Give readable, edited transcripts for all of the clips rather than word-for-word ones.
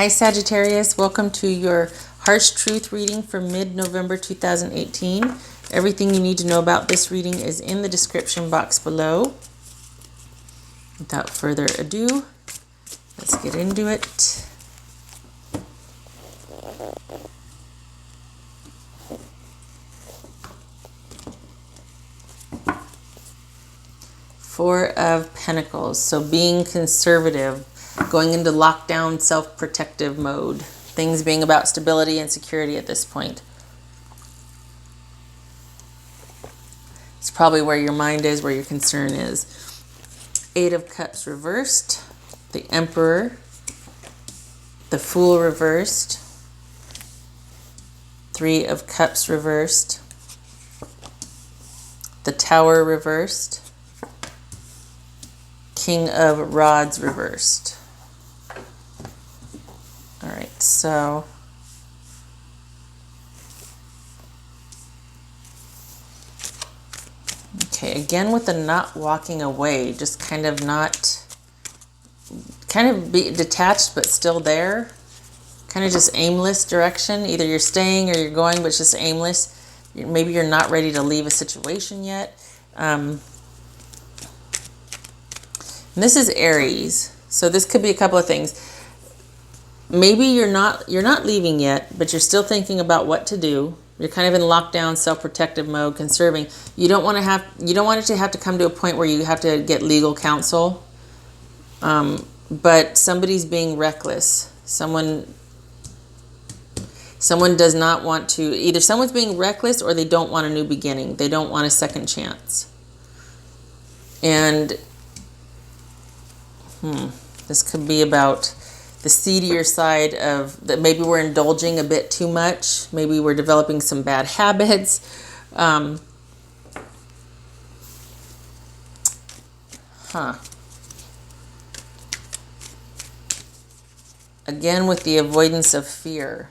Hi Sagittarius, welcome to your Harsh Truth reading for mid-November 2018. Everything you need to know about this reading is in the description box below. Without further ado, let's get into it. Four of Pentacles, so being conservative, going into lockdown, self-protective mode. Things being about stability and security at this point. It's probably where your mind is, where your concern is. Eight of Cups reversed. The Emperor. The Fool reversed. Three of Cups reversed. The Tower reversed. King of Rods reversed. All right, so okay, again with the not walking away, just kind of be detached but still there, kind of just aimless direction. Either you're staying or you're going, but it's just aimless. Maybe you're not ready to leave a situation yet. And this is Aries, so this could be a couple of things. Maybe you're not leaving yet, but you're still thinking about what to do. You're kind of in lockdown, self-protective mode, conserving. You don't want it to have to come to a point where you have to get legal counsel. But somebody's being reckless. Someone does not want to, either someone's being reckless or they don't want a new beginning. They don't want a second chance. And this could be about the seedier side of that. Maybe we're indulging a bit too much. Maybe we're developing some bad habits. Again, with the avoidance of fear.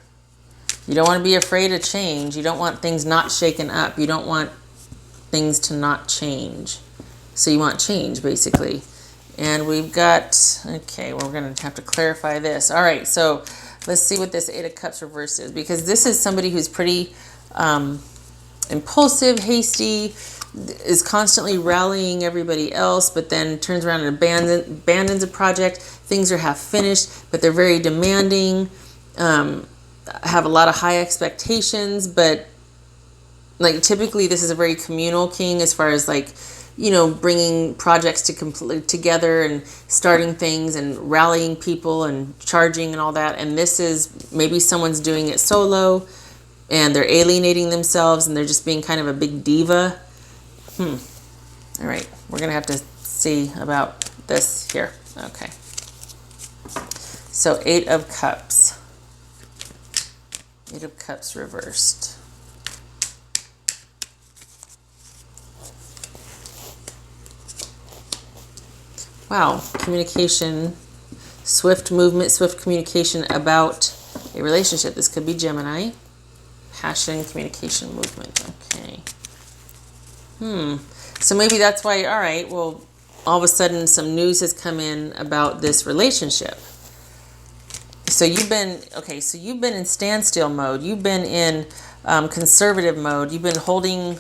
You don't want to be afraid of change. You don't want things not shaken up. You don't want things to not change. So you want change, basically. And we've got, okay, well, we're going to have to clarify this. All right, so let's see what this Eight of Cups reversed is. Because this is somebody who's pretty impulsive, hasty, is constantly rallying everybody else, but then turns around and abandons a project. Things are half finished, but they're very demanding, have a lot of high expectations, but like typically this is a very communal king as far as like, you know, bringing projects together and starting things and rallying people and charging and all that. And this is maybe someone's doing it solo and they're alienating themselves and they're just being kind of a big diva. All right, we're gonna have to see about this here. Okay, so Eight of Cups. Eight of Cups reversed. Wow, communication, swift movement, swift communication about a relationship. This could be Gemini. Passion, communication, movement. Okay. So maybe that's why, all right, well, all of a sudden some news has come in about this relationship. So you've been in standstill mode. You've been in conservative mode. You've been holding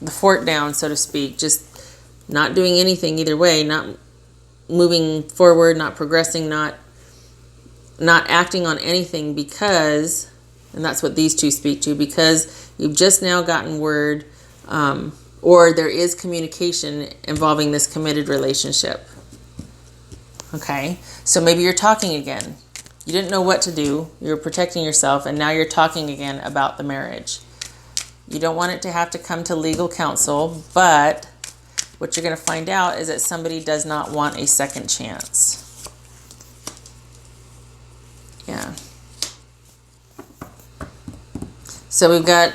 the fort down, so to speak, just not doing anything either way, not moving forward, not progressing, not acting on anything because, and that's what these two speak to, because you've just now gotten word, or there is communication involving this committed relationship. Okay, so maybe you're talking again. You didn't know what to do. You're protecting yourself, and now you're talking again about the marriage. You don't want it to have to come to legal counsel, but what you're going to find out is that somebody does not want a second chance. Yeah. So we've got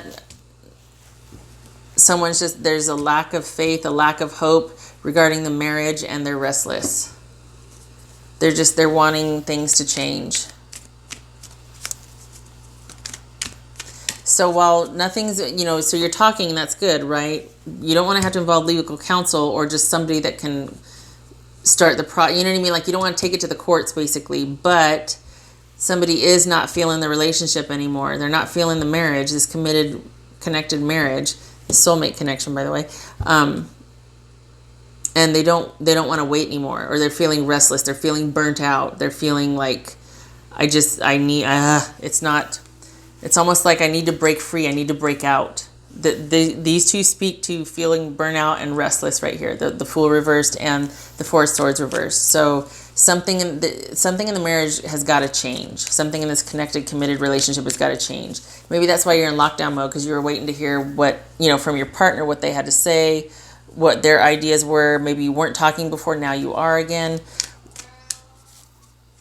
there's a lack of faith, a lack of hope regarding the marriage, and they're restless. They're wanting things to change. So while nothing's, so you're talking, that's good, right? You don't want to have to involve legal counsel or just somebody that can start the you know what I mean? Like you don't want to take it to the courts basically, but somebody is not feeling the relationship anymore. They're not feeling the marriage, this committed, connected marriage, the soulmate connection, by the way. And they don't want to wait anymore, or they're feeling restless. They're feeling burnt out. They're feeling like, it's almost like I need to break free. I need to break out. These two speak to feeling burnout and restless right here. The Fool reversed and the Four of Swords reversed. So something in the marriage has got to change. Something in this connected, committed relationship has got to change. Maybe that's why you're in lockdown mode, because you were waiting to hear what, from your partner, what they had to say, what their ideas were. Maybe you weren't talking before, now you are again.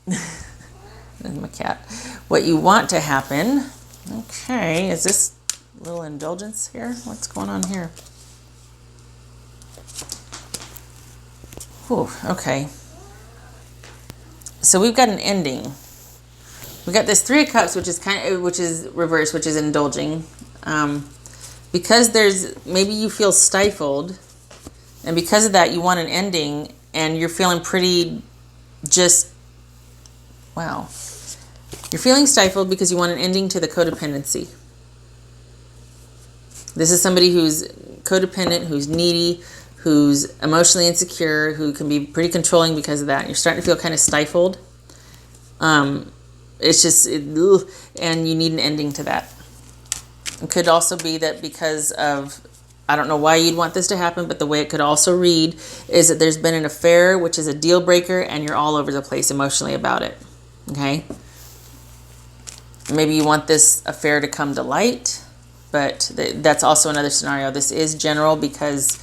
There's my cat. What you want to happen. Okay, is this a little indulgence here? What's going on here? Whew, okay. So we've got an ending. We got this Three of Cups, which is reversed, which is indulging. Because maybe you feel stifled, and because of that, you want an ending, and you're feeling pretty wow. You're feeling stifled because you want an ending to the codependency. This is somebody who's codependent, who's needy, who's emotionally insecure, who can be pretty controlling because of that. You're starting to feel kind of stifled. It's just, and you need an ending to that. It could also be that because of, I don't know why you'd want this to happen, but the way it could also read is that there's been an affair, which is a deal breaker, and you're all over the place emotionally about it. Okay? Maybe you want this affair to come to light, but that's also another scenario. This is general because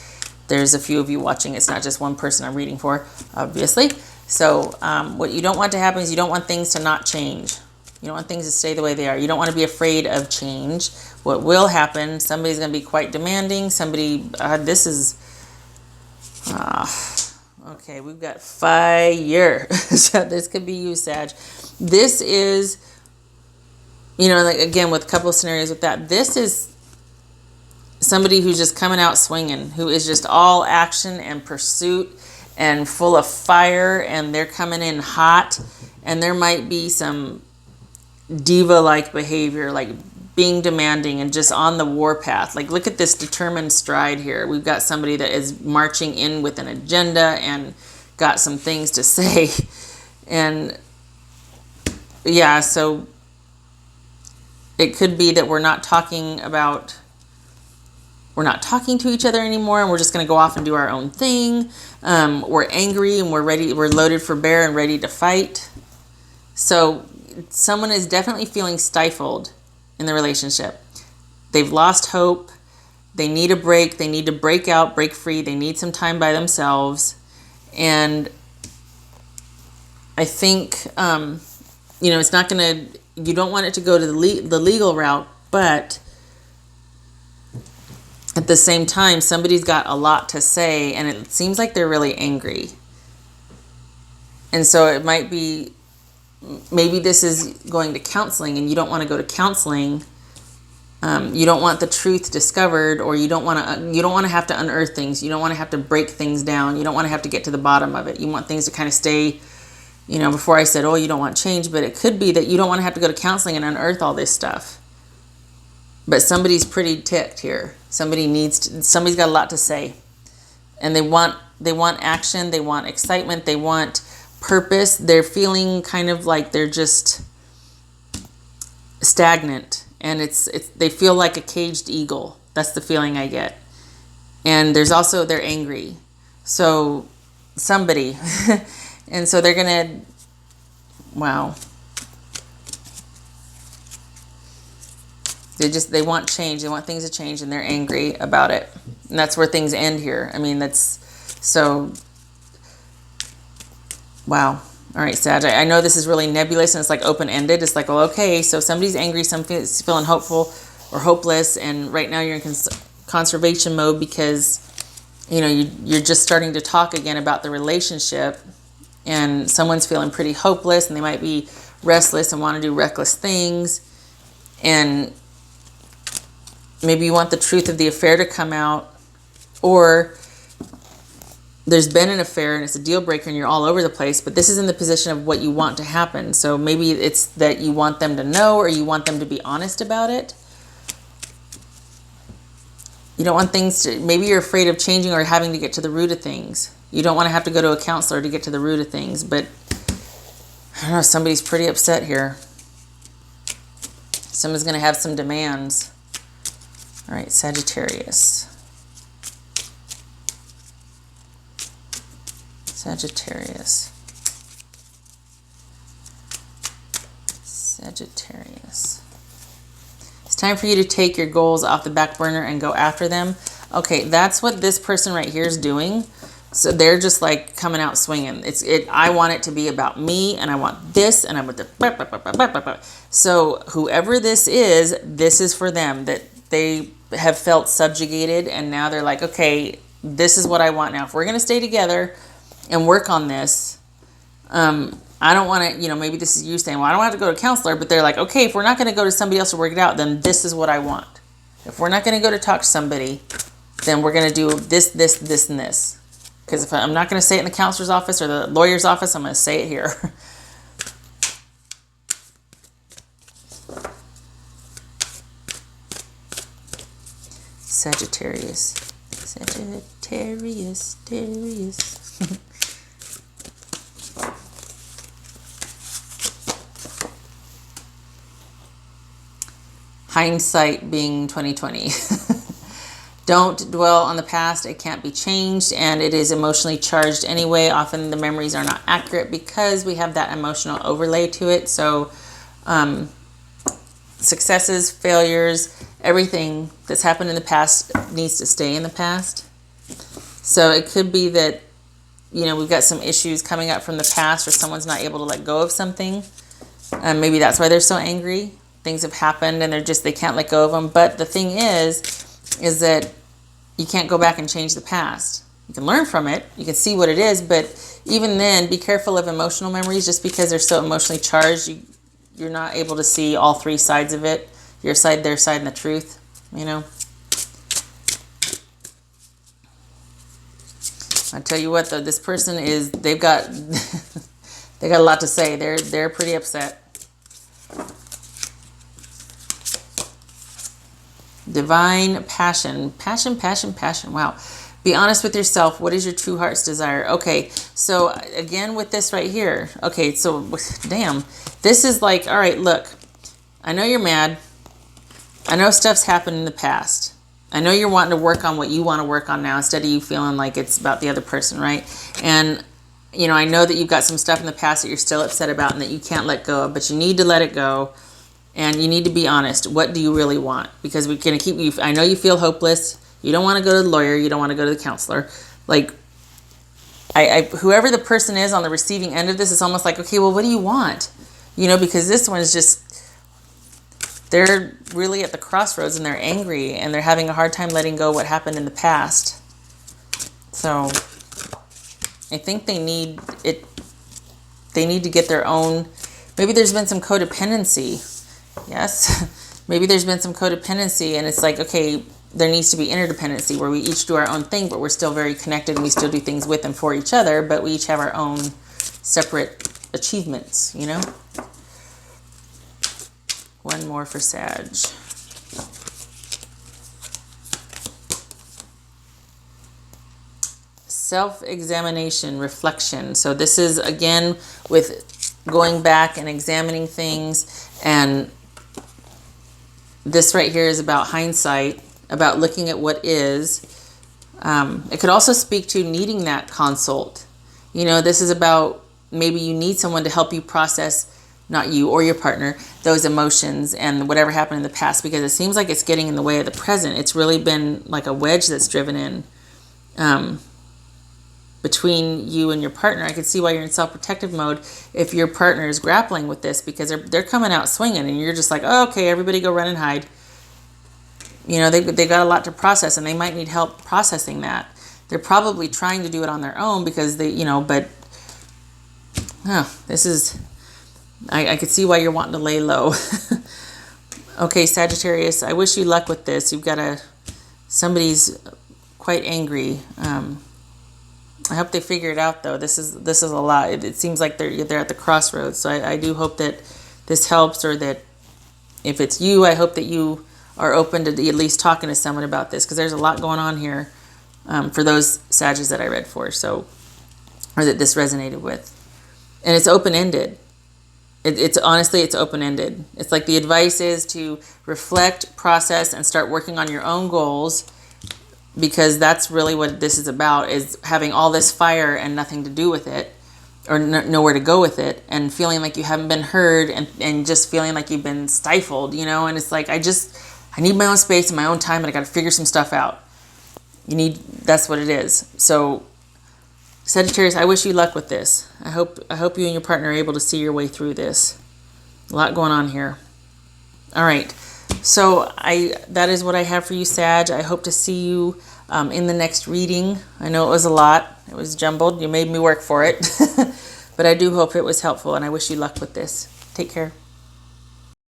there's a few of you watching. It's not just one person I'm reading for, obviously. So what you don't want to happen is you don't want things to not change. You don't want things to stay the way they are. You don't want to be afraid of change. What will happen, somebody's going to be quite demanding. Somebody, okay, we've got fire. So this could be you, Sag. This is, like again, with a couple of scenarios with that, this is somebody who's just coming out swinging, who is just all action and pursuit and full of fire, and they're coming in hot, and there might be some diva-like behavior, like being demanding and just on the warpath. Like, look at this determined stride here. We've got somebody that is marching in with an agenda and got some things to say. And yeah, so it could be that we're not talking to each other anymore, and we're just going to go off and do our own thing. We're angry and we're loaded for bear and ready to fight. So someone is definitely feeling stifled in the relationship. They've lost hope. They need a break. They need to break out, break free. They need some time by themselves. And I think, it's not going to, you don't want it to go to the legal route, but at the same time, somebody's got a lot to say, and it seems like they're really angry. And so it might be, maybe this is going to counseling, and you don't want to go to counseling. You don't want the truth discovered, or you don't want to have to unearth things. You don't want to have to break things down. You don't want to have to get to the bottom of it. You want things to kind of stay, before I said, oh, you don't want change, but it could be that you don't want to have to go to counseling and unearth all this stuff. But somebody's pretty ticked here. Somebody's got a lot to say. And they want action, they want excitement, they want purpose. They're feeling kind of like they're just stagnant, and they feel like a caged eagle. That's the feeling I get. And there's also, they're angry. So somebody and so they're gonna, wow. They want change. They want things to change, and they're angry about it. And that's where things end here. I mean, that's so, wow. All right, Sag, I know this is really nebulous and it's like open-ended. It's like, well, okay, so somebody's angry, somebody's feeling hopeful or hopeless, and right now you're in conservation mode because, you're just starting to talk again about the relationship, and someone's feeling pretty hopeless, and they might be restless and want to do reckless things, and maybe you want the truth of the affair to come out, or there's been an affair and it's a deal breaker and you're all over the place, but this is in the position of what you want to happen. So maybe it's that you want them to know, or you want them to be honest about it. You don't want things to, maybe you're afraid of changing or having to get to the root of things. You don't want to have to go to a counselor to get to the root of things, but I don't know, somebody's pretty upset here. Someone's going to have some demands. All right, Sagittarius. Sagittarius. Sagittarius. It's time for you to take your goals off the back burner and go after them. Okay, that's what this person right here is doing. So they're just like coming out swinging. I want it to be about me, and I want this, and I want the. So whoever this is for them, that they have felt subjugated, and now they're like, okay, this is what I want now. If we're gonna stay together and work on this, I don't want to, maybe this is you saying, well, I don't have to go to a counselor, but they're like, okay, if we're not going to go to somebody else to work it out, then this is what I want. If we're not going to go to talk to somebody, then we're going to do this, this, this, and this. Because if I'm not going to say it in the counselor's office or the lawyer's office, I'm going to say it here. Sagittarius. Sagittarius. Hindsight being 2020. Don't dwell on the past. It can't be changed, and it is emotionally charged anyway. Often the memories are not accurate because we have that emotional overlay to it. So successes, failures, everything that's happened in the past needs to stay in the past. So it could be that, we've got some issues coming up from the past, or someone's not able to let go of something. Maybe that's why they're so angry. Things have happened and they can't let go of them. But the thing is that you can't go back and change the past. You can learn from it. You can see what it is. But even then, be careful of emotional memories. Just because they're so emotionally charged, you're not able to see all three sides of it. Your side, their side, and the truth, I tell you what, though, this person they've got they got a lot to say. They're pretty upset. Divine passion. Passion. Wow. Be honest with yourself. What is your true heart's desire? Okay, so again with this right here. Okay, so damn. This is like, all right, look. I know you're mad. I know stuff's happened in the past. I know you're wanting to work on what you want to work on now instead of you feeling like it's about the other person, right? And, I know that you've got some stuff in the past that you're still upset about and that you can't let go of, but you need to let it go. And you need to be honest. What do you really want? Because we're going to keep you. I know you feel hopeless. You don't want to go to the lawyer. You don't want to go to the counselor. Like, whoever the person is on the receiving end of this, it's almost like, okay, well, what do you want? Because this one is just, they're really at the crossroads and they're angry and they're having a hard time letting go what happened in the past. So I think they need it. They need to get their own. Maybe there's been some codependency. Yes, maybe there's been some codependency, and it's like, okay, there needs to be interdependency where we each do our own thing, but we're still very connected and we still do things with and for each other, but we each have our own separate achievements, One more for Sag. Self-examination, reflection. So this is, again, with going back and examining things, and this right here is about hindsight, about looking at what is. It could also speak to needing that consult. This is about maybe you need someone to help you process, not you or your partner, those emotions and whatever happened in the past, because it seems like it's getting in the way of the present. It's really been like a wedge that's driven in between you and your partner. I could see why you're in self-protective mode if your partner is grappling with this, because they're coming out swinging and you're just like, oh, okay, everybody go run and hide. They got a lot to process and they might need help processing that. They're probably trying to do it on their own because but this is, I could see why you're wanting to lay low. Okay, Sagittarius, I wish you luck with this. You've got somebody's quite angry. I hope they figure it out, though. This is a lot. It seems like they're at the crossroads. So I do hope that this helps, or that if it's you, I hope that you are open to at least talking to someone about this, because there's a lot going on here for those Sages that I read for, so, or that this resonated with. And it's open-ended. It's honestly, it's open-ended. It's like the advice is to reflect, process, and start working on your own goals, because that's really what this is about, is having all this fire and nothing to do with it, or nowhere to go with it, and feeling like you haven't been heard, and just feeling like you've been stifled, and it's like, I need my own space and my own time, and I got to figure some stuff out. That's what it is. So Sagittarius, I wish you luck with this. I hope you and your partner are able to see your way through this. A lot going on here. All right. So that is what I have for you, Sag. I hope to see you in the next reading. I know it was a lot. It was jumbled. You made me work for it. But I do hope it was helpful, and I wish you luck with this. Take care.